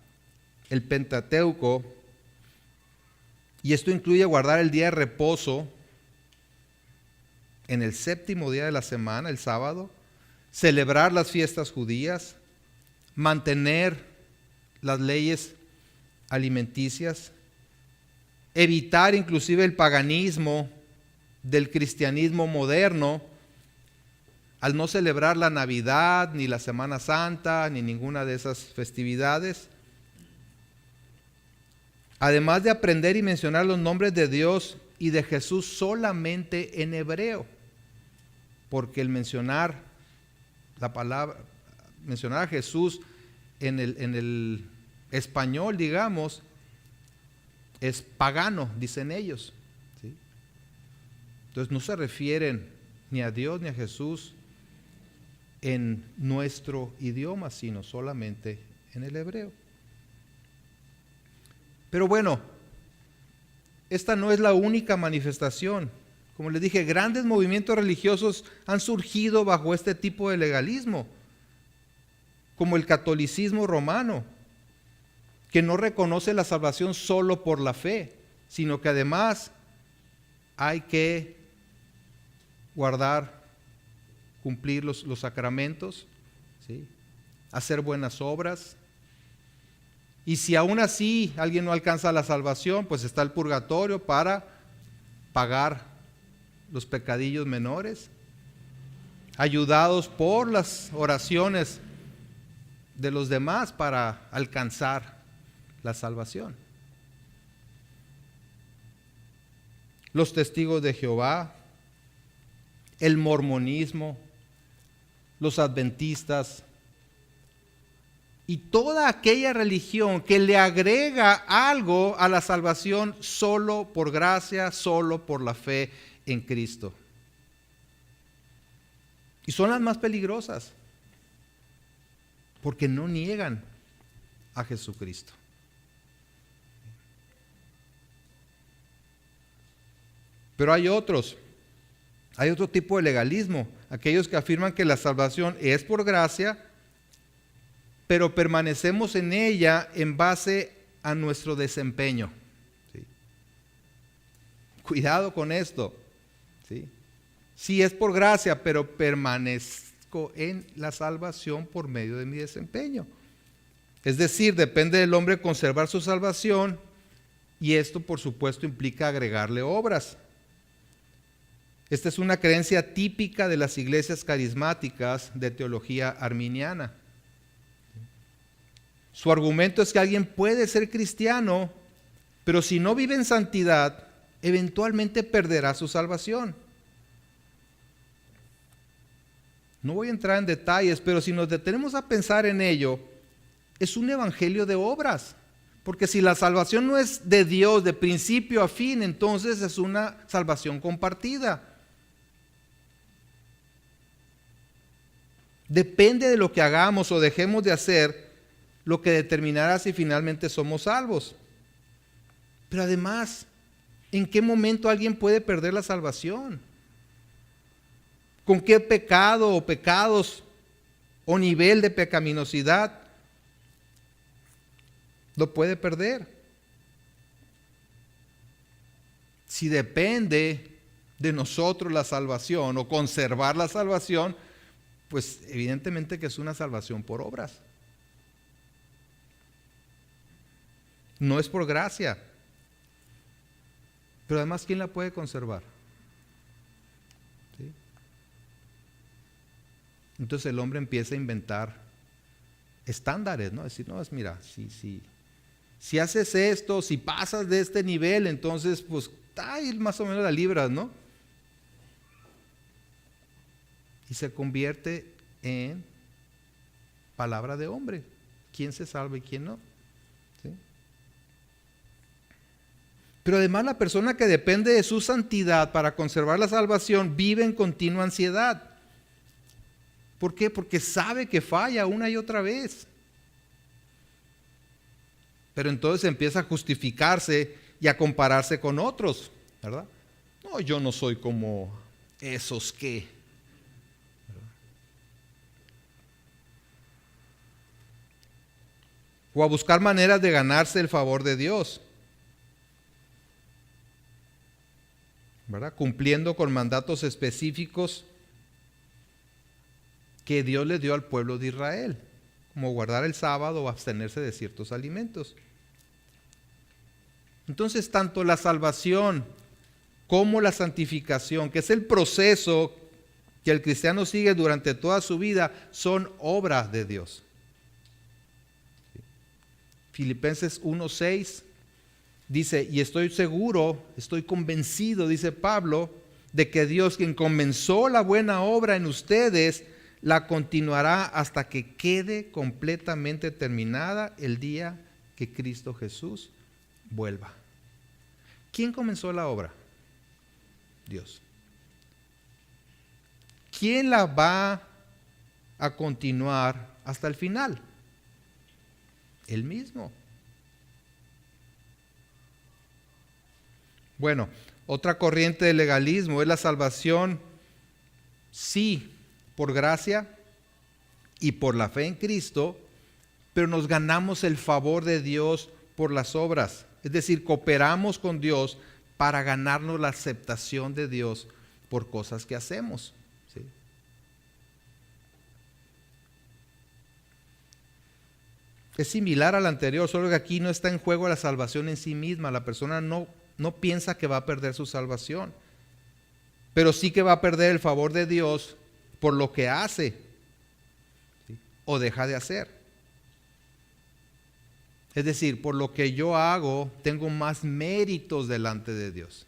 Speaker 1: el Pentateuco, y esto incluye guardar el día de reposo en el séptimo día de la semana, el sábado, celebrar las fiestas judías, mantener las leyes alimenticias, evitar inclusive el paganismo del cristianismo moderno, al no celebrar la Navidad, ni la Semana Santa, ni ninguna de esas festividades. Además de aprender y mencionar los nombres de Dios y de Jesús solamente en hebreo, porque el mencionar la palabra, mencionar a Jesús en el español, digamos, es pagano, dicen ellos, ¿sí? Entonces no se refieren ni a Dios ni a Jesús en nuestro idioma, sino solamente en el hebreo. Pero bueno, esta no es la única manifestación. Como les dije, grandes movimientos religiosos han surgido bajo este tipo de legalismo, como el catolicismo romano, que no reconoce la salvación solo por la fe, sino que además hay que guardar, cumplir los sacramentos, ¿sí? Hacer buenas obras. Y si aún así alguien no alcanza la salvación, pues está el purgatorio para pagar los pecadillos menores, ayudados por las oraciones de los demás para alcanzar la salvación. Los testigos de Jehová, el mormonismo, los adventistas y toda aquella religión que le agrega algo a la salvación solo por gracia, solo por la fe en Cristo. Y son las más peligrosas, porque no niegan a Jesucristo. Pero hay otro tipo de legalismo, aquellos que afirman que la salvación es por gracia, pero permanecemos en ella en base a nuestro desempeño. ¿Sí? Cuidado con esto. ¿Sí? Sí, es por gracia, pero permanezco en la salvación por medio de mi desempeño. Es decir, depende del hombre conservar su salvación, y esto por supuesto implica agregarle obras. Esta es una creencia típica de las iglesias carismáticas de teología arminiana. Su argumento es que alguien puede ser cristiano, pero si no vive en santidad, eventualmente perderá su salvación. No voy a entrar en detalles, pero si nos detenemos a pensar en ello, es un evangelio de obras. Porque si la salvación no es de Dios de principio a fin, entonces es una salvación compartida. Depende de lo que hagamos o dejemos de hacer, lo que determinará si finalmente somos salvos. Pero además, ¿en qué momento alguien puede perder la salvación? ¿Con qué pecado o pecados o nivel de pecaminosidad lo puede perder? Si depende de nosotros la salvación o conservar la salvación, pues evidentemente que es una salvación por obras. No es por gracia. Pero además, ¿quién la puede conservar? ¿Sí? Entonces el hombre empieza a inventar estándares, ¿no? Decir, no, mira, si haces esto, si pasas de este nivel, entonces pues ahí más o menos la libras, ¿no? Y se convierte en palabra de hombre. ¿Quién se salva y quién no? ¿Sí? Pero además la persona que depende de su santidad para conservar la salvación vive en continua ansiedad. ¿Por qué? Porque sabe que falla una y otra vez. Pero entonces empieza a justificarse y a compararse con otros, ¿verdad? No, yo no soy como esos que. O a buscar maneras de ganarse el favor de Dios, ¿verdad? Cumpliendo con mandatos específicos que Dios le dio al pueblo de Israel, como guardar el sábado o abstenerse de ciertos alimentos. Entonces, tanto la salvación como la santificación, que es el proceso que el cristiano sigue durante toda su vida, son obras de Dios. Filipenses 1:6 dice, y estoy seguro, estoy convencido, dice Pablo, de que Dios, quien comenzó la buena obra en ustedes, la continuará hasta que quede completamente terminada el día que Cristo Jesús vuelva. ¿Quién comenzó la obra? Dios. ¿Quién la va a continuar hasta el final? Él mismo. Bueno, otra corriente del legalismo es la salvación, sí, por gracia y por la fe en Cristo, pero nos ganamos el favor de Dios por las obras. Es decir, cooperamos con Dios para ganarnos la aceptación de Dios por cosas que hacemos. ¿Sí? Es similar al anterior, solo que aquí no está en juego la salvación en sí misma. La persona no piensa que va a perder su salvación, pero sí que va a perder el favor de Dios por lo que hace, ¿sí? O deja de hacer. Es decir, por lo que yo hago, tengo más méritos delante de Dios.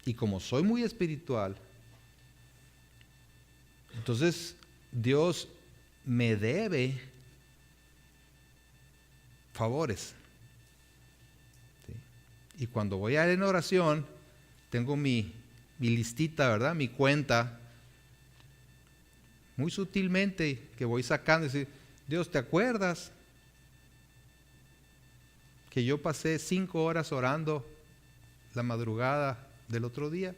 Speaker 1: Y como soy muy espiritual, entonces Dios me debe favores. ¿Sí? Y cuando voy a ir en oración, tengo mi listita, ¿verdad? Mi cuenta, muy sutilmente que voy sacando y decir, Dios, ¿te acuerdas que yo pasé 5 horas orando la madrugada del otro día?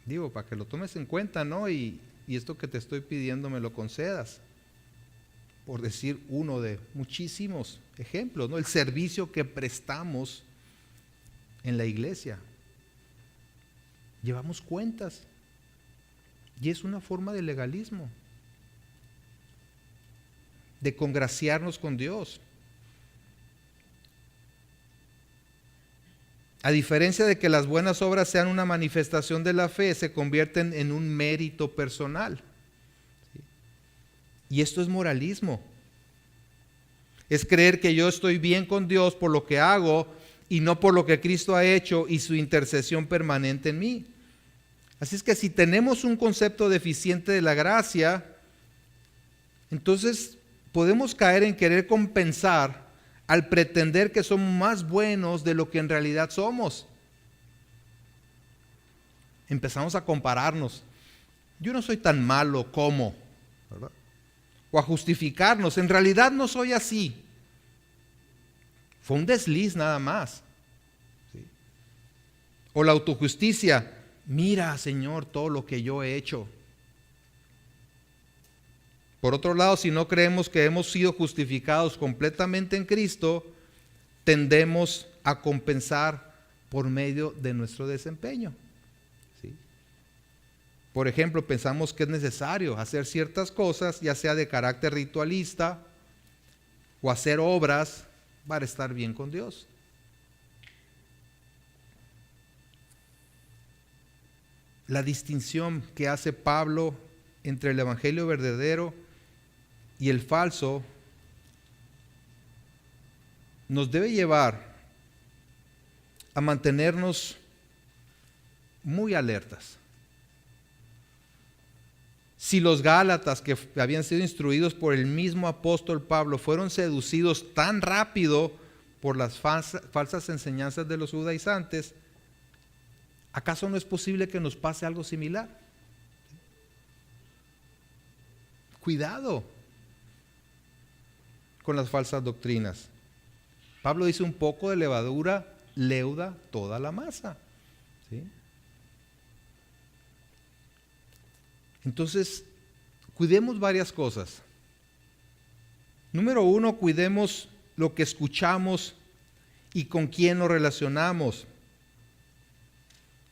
Speaker 1: Digo, para que lo tomes en cuenta, ¿no? Y esto que te estoy pidiendo me lo concedas. Por decir uno de muchísimos ejemplos, ¿no? El servicio que prestamos en la iglesia. Llevamos cuentas. Y es una forma de legalismo, de congraciarnos con Dios. A diferencia de que las buenas obras sean una manifestación de la fe, se convierten en un mérito personal. ¿Sí? Y esto es moralismo. Es creer que yo estoy bien con Dios por lo que hago y no por lo que Cristo ha hecho y su intercesión permanente en mí. Así es que si tenemos un concepto deficiente de la gracia, entonces podemos caer en querer compensar al pretender que somos más buenos de lo que en realidad somos. Empezamos a compararnos. Yo no soy tan malo como, ¿verdad? O a justificarnos. En realidad no soy así. Fue un desliz nada más. ¿Sí? O la autojusticia. Mira, Señor, todo lo que yo he hecho. Por otro lado, si no creemos que hemos sido justificados completamente en Cristo, tendemos a compensar por medio de nuestro desempeño. ¿Sí? Por ejemplo, pensamos que es necesario hacer ciertas cosas, ya sea de carácter ritualista o hacer obras para estar bien con Dios. la distinción que hace Pablo entre el evangelio verdadero y el falso nos debe llevar a mantenernos muy alertas. Si los Gálatas, que habían sido instruidos por el mismo apóstol Pablo, fueron seducidos tan rápido por las falsas enseñanzas de los judaizantes, ¿acaso no es posible que nos pase algo similar? Cuidado con las falsas doctrinas. Pablo dice: un poco de levadura leuda toda la masa. ¿Sí? Entonces, cuidemos varias cosas. Número uno, cuidemos lo que escuchamos y con quién nos relacionamos.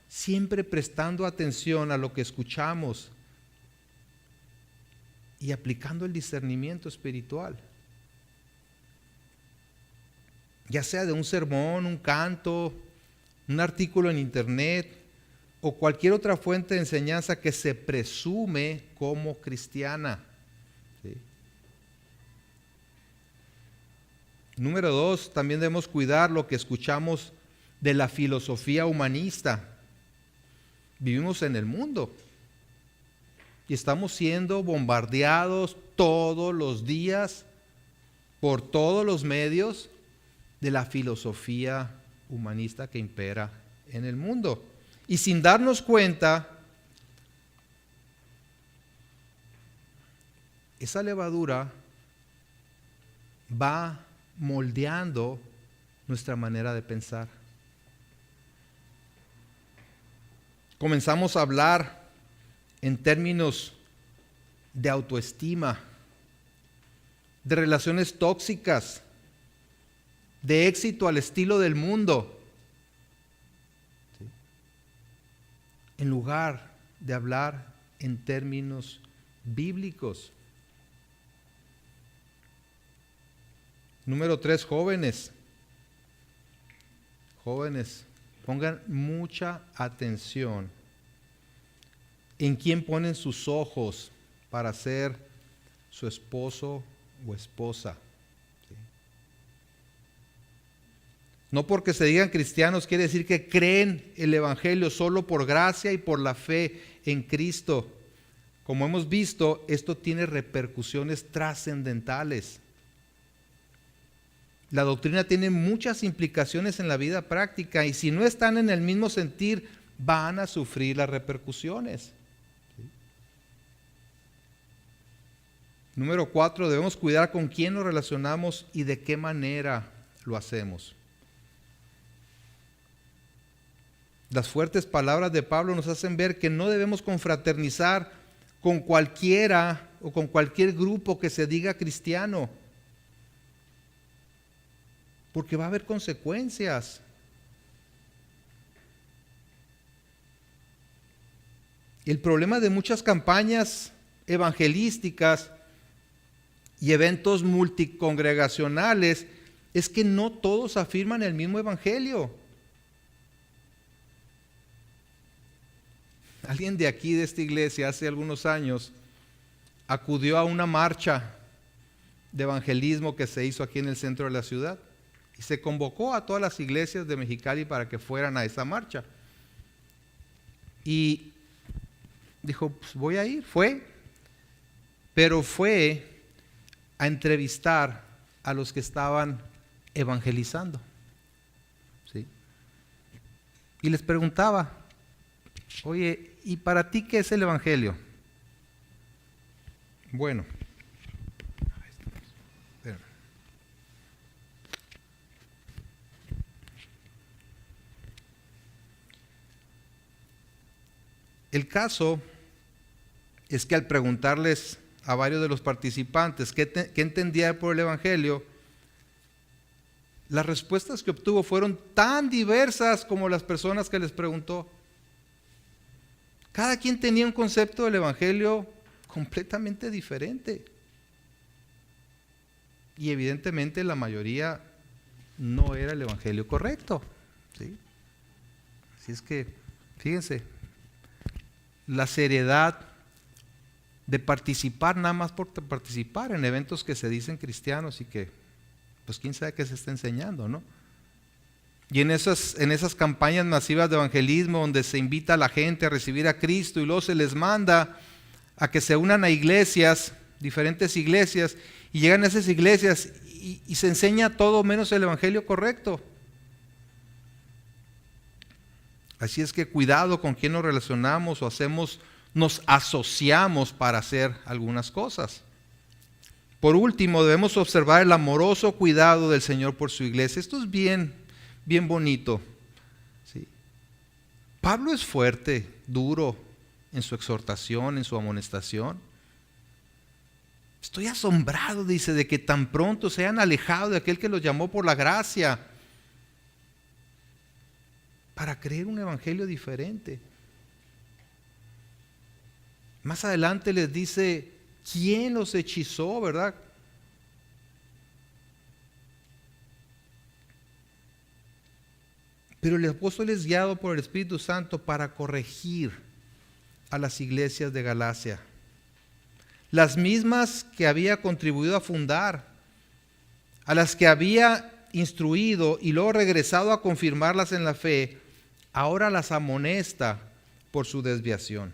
Speaker 1: Siempre prestando atención a lo que escuchamos y aplicando el discernimiento espiritual. Ya sea de un sermón, un canto, un artículo en internet o cualquier otra fuente de enseñanza que se presume como cristiana. ¿Sí? Número dos, también debemos cuidar lo que escuchamos de la filosofía humanista. Vivimos en el mundo y estamos siendo bombardeados todos los días por todos los medios de la filosofía humanista que impera en el mundo. Y sin darnos cuenta, esa levadura va moldeando nuestra manera de pensar. Comenzamos a hablar en términos de autoestima, de relaciones tóxicas, de éxito al estilo del mundo, ¿sí? En lugar de hablar en términos bíblicos. Número 3, jóvenes. Jóvenes, pongan mucha atención en quién ponen sus ojos para ser su esposo o esposa. ¿Sí? No porque se digan cristianos quiere decir que creen el evangelio solo por gracia y por la fe en Cristo. Como hemos visto, esto tiene repercusiones trascendentales. La doctrina tiene muchas implicaciones en la vida práctica y si no están en el mismo sentir, van a sufrir las repercusiones. ¿Sí? Número 4, debemos cuidar con quién nos relacionamos y de qué manera lo hacemos. Las fuertes palabras de Pablo nos hacen ver que no debemos confraternizar con cualquiera o con cualquier grupo que se diga cristiano, porque va a haber consecuencias. El problema de muchas campañas evangelísticas y eventos multicongregacionales es que no todos afirman el mismo evangelio. Alguien de aquí, de esta iglesia, hace algunos años, acudió a una marcha de evangelismo que se hizo aquí en el centro de la ciudad. Y se convocó a todas las iglesias de Mexicali para que fueran a esa marcha. Y dijo, pues voy a ir. Fue, pero fue a entrevistar a los que estaban evangelizando. ¿Sí? Y les preguntaba, oye, ¿y para ti qué es el evangelio? Bueno, el caso es que al preguntarles a varios de los participantes qué entendía por el evangelio, las respuestas que obtuvo fueron tan diversas como las personas que les preguntó. Cada quien tenía un concepto del evangelio completamente diferente. Y evidentemente la mayoría no era el evangelio correcto. ¿Sí? Así es que, fíjense, la seriedad de participar nada más por participar en eventos que se dicen cristianos y que, pues quién sabe qué se está enseñando, ¿no? Y en esas campañas masivas de evangelismo donde se invita a la gente a recibir a Cristo y luego se les manda a que se unan a iglesias, diferentes iglesias, y llegan a esas iglesias y se enseña todo menos el evangelio correcto. Así es que cuidado con quién nos relacionamos o nos asociamos para hacer algunas cosas. Por último, debemos observar el amoroso cuidado del Señor por su iglesia. Esto es bien bonito. ¿Sí? Pablo es fuerte, duro en su exhortación, en su amonestación. Estoy asombrado, dice, de que tan pronto se hayan alejado de aquel que los llamó por la gracia para creer un evangelio diferente. Más adelante les dice, ¿quién los hechizó, verdad? Pero el apóstol es guiado por el Espíritu Santo para corregir a las iglesias de Galacia. Las mismas que había contribuido a fundar, a las que había instruido y luego regresado a confirmarlas en la fe, ahora las amonesta por su desviación.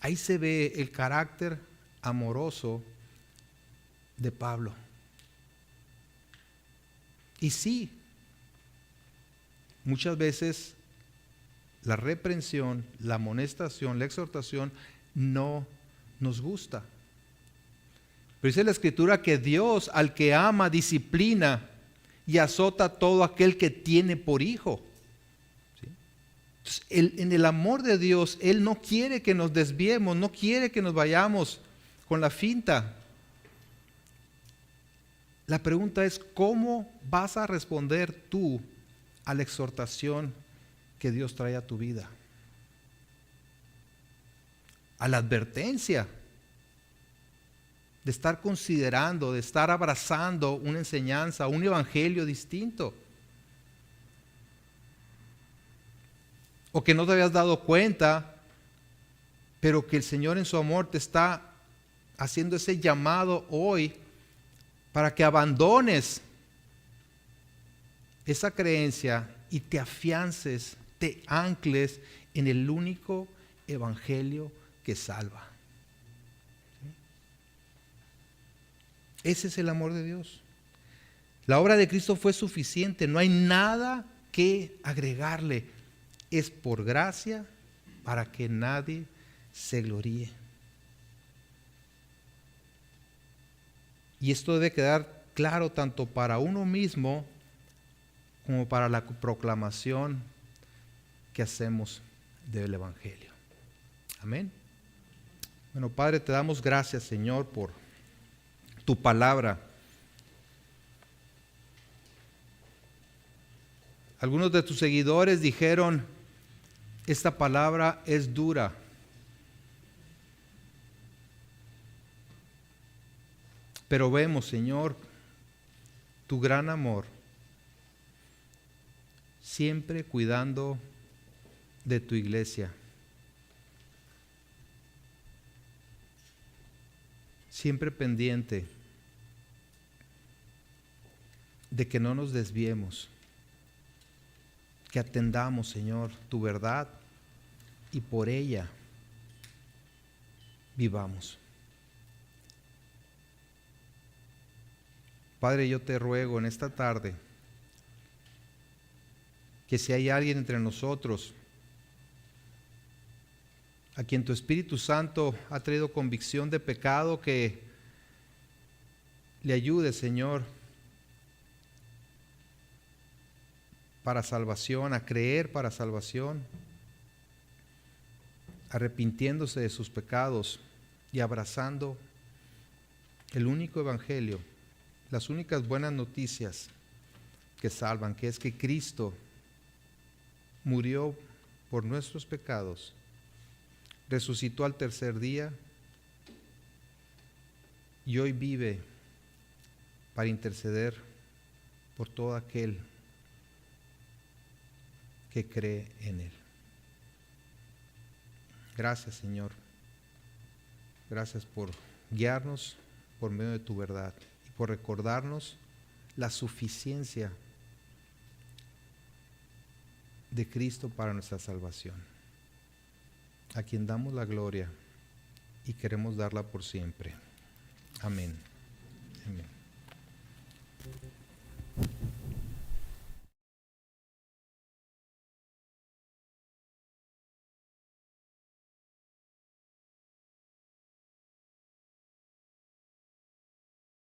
Speaker 1: Ahí se ve el carácter amoroso de Pablo. Y sí, muchas veces la reprensión, la amonestación, la exhortación no nos gusta. Pero dice la Escritura que Dios al que ama disciplina y azota a todo aquel que tiene por hijo. ¿Sí? Entonces, en el amor de Dios, Él no quiere que nos desviemos, no quiere que nos vayamos con la finta. La pregunta es, ¿cómo vas a responder tú a la exhortación que Dios trae a tu vida? A la advertencia de estar considerando, de estar abrazando una enseñanza, un evangelio distinto. O que no te habías dado cuenta, pero que el Señor en su amor te está haciendo ese llamado hoy para que abandones esa creencia y te afiances, te ancles en el único evangelio que salva. Ese es el amor de Dios. La obra de Cristo fue suficiente, no hay nada que agregarle. Es por gracia para que nadie se gloríe. Y esto debe quedar claro tanto para uno mismo como para la proclamación que hacemos del evangelio. Amén. Bueno, Padre, te damos gracias, Señor, por tu palabra. Algunos de tus seguidores dijeron, esta palabra es dura. Pero vemos, Señor, tu gran amor, siempre cuidando de tu iglesia. Siempre pendiente de que no nos desviemos, que atendamos, Señor, tu verdad y por ella vivamos. Padre, yo te ruego en esta tarde que si hay alguien entre nosotros a quien tu Espíritu Santo ha traído convicción de pecado, que le ayude, Señor, para salvación, a creer para salvación, arrepintiéndose de sus pecados y abrazando el único evangelio, las únicas buenas noticias que salvan, que es que Cristo murió por nuestros pecados, resucitó al tercer día y hoy vive para interceder por todo aquel que cree en Él. Gracias, Señor. Gracias por guiarnos por medio de tu verdad y por recordarnos la suficiencia de Cristo para nuestra salvación, a quien damos la gloria y queremos darla por siempre. Amén. Amén.